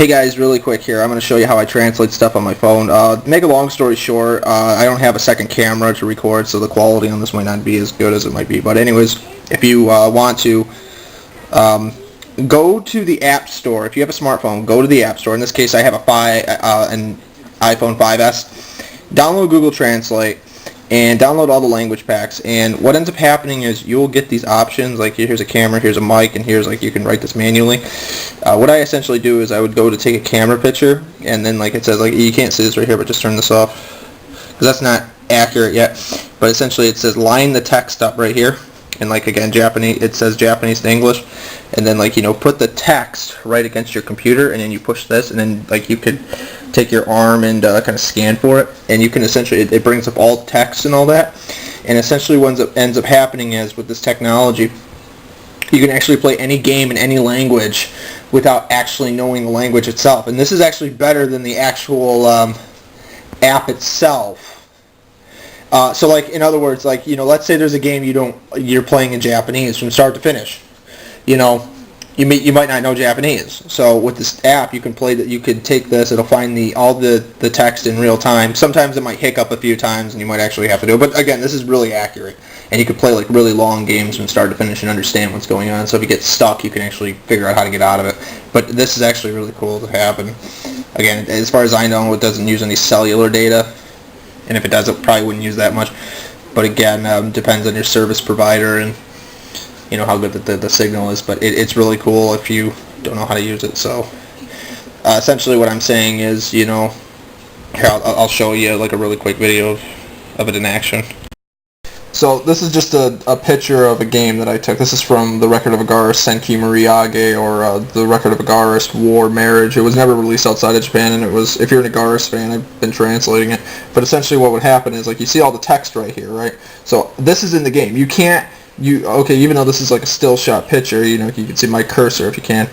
Hey guys, really quick here, I'm going to show you how I translate stuff on my phone. Make a long story short, I don't have a second camera to record, so the quality on this might not be as good as it might be. But anyways, if you want to, go to the App Store. If you have a smartphone, go to the App Store. In this case, I have an iPhone 5S. Download Google Translate and download all the language packs, and what ends up happening is you'll get these options like here's a camera, here's a mic, and here's like you can write this manually. What I essentially do is I would go to take a camera picture, and then like it says, like you can't see this right here, but just turn this off because that's not accurate yet, but essentially it says line the text up right here, and like again Japanese, it says Japanese to English, and then like put the text right against your computer, and then you push this, and then like you could take your arm and kind of scan for it, and you can essentially, it brings up all text and all that, and essentially what ends up happening is with this technology you can actually play any game in any language without actually knowing the language itself, and this is actually better than the actual app itself. So like in other words, like let's say there's a game you're playing in Japanese from start to finish, you might not know Japanese. So with this app, you can play that. You can take this; it'll find all the text in real time. Sometimes it might hiccup a few times, and you might actually have to do it. But again, this is really accurate, and you can play like really long games from start to finish and understand what's going on. So if you get stuck, you can actually figure out how to get out of it. But this is actually really cool to have. And again, as far as I know, it doesn't use any cellular data, and if it does, it probably wouldn't use that much. But again, depends on your service provider and how good the signal is, but it's really cool if you don't know how to use it. So essentially what I'm saying is, here I'll show you like a really quick video of it in action. So this is just a picture of a game that I took. This is from The Record of a Garist Senki Moriage, or The Record of a Garist War Marriage. It was never released outside of Japan, and it was, if you're a Garist fan, I've been translating it. But essentially what would happen is, like, you see all the text right here, right? So this is in the game. You can't, even though this is like a still shot picture, you can see my cursor if you can,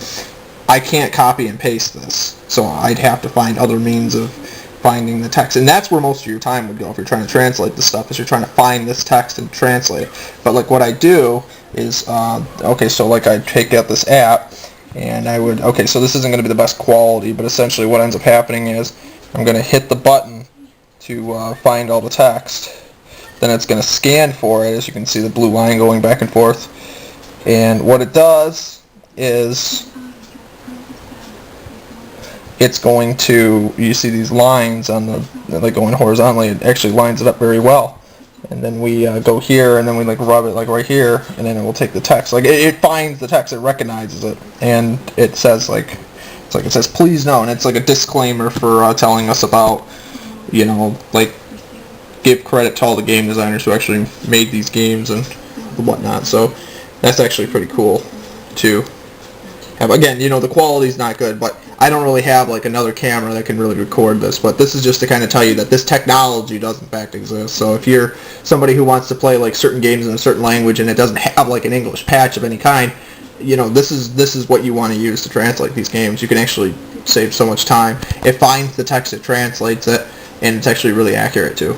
I can't copy and paste this. So I'd have to find other means of finding the text, and that's where most of your time would go if you're trying to translate this stuff, is you're trying to find this text and translate it. But like what I do is, so like I take out this app, and I would, so this isn't going to be the best quality, but essentially what ends up happening is I'm going to hit the button to find all the text. Then it's going to scan for it, as you can see the blue line going back and forth. And what it does is it's going to, you see these lines on like going horizontally, it actually lines it up very well. And then we go here, and then we like rub it like right here, and then it will take the text. Like it finds the text, it recognizes it, and it says like, it says please no, and it's like a disclaimer for telling us about, like, give credit to all the game designers who actually made these games and whatnot. So that's actually pretty cool to have. Again, the quality's not good, but I don't really have like another camera that can really record this. But this is just to kind of tell you that this technology does in fact exist. So if you're somebody who wants to play like certain games in a certain language and it doesn't have like an English patch of any kind, this is what you want to use to translate these games. You can actually save so much time. It finds the text, it translates it, and it's actually really accurate too.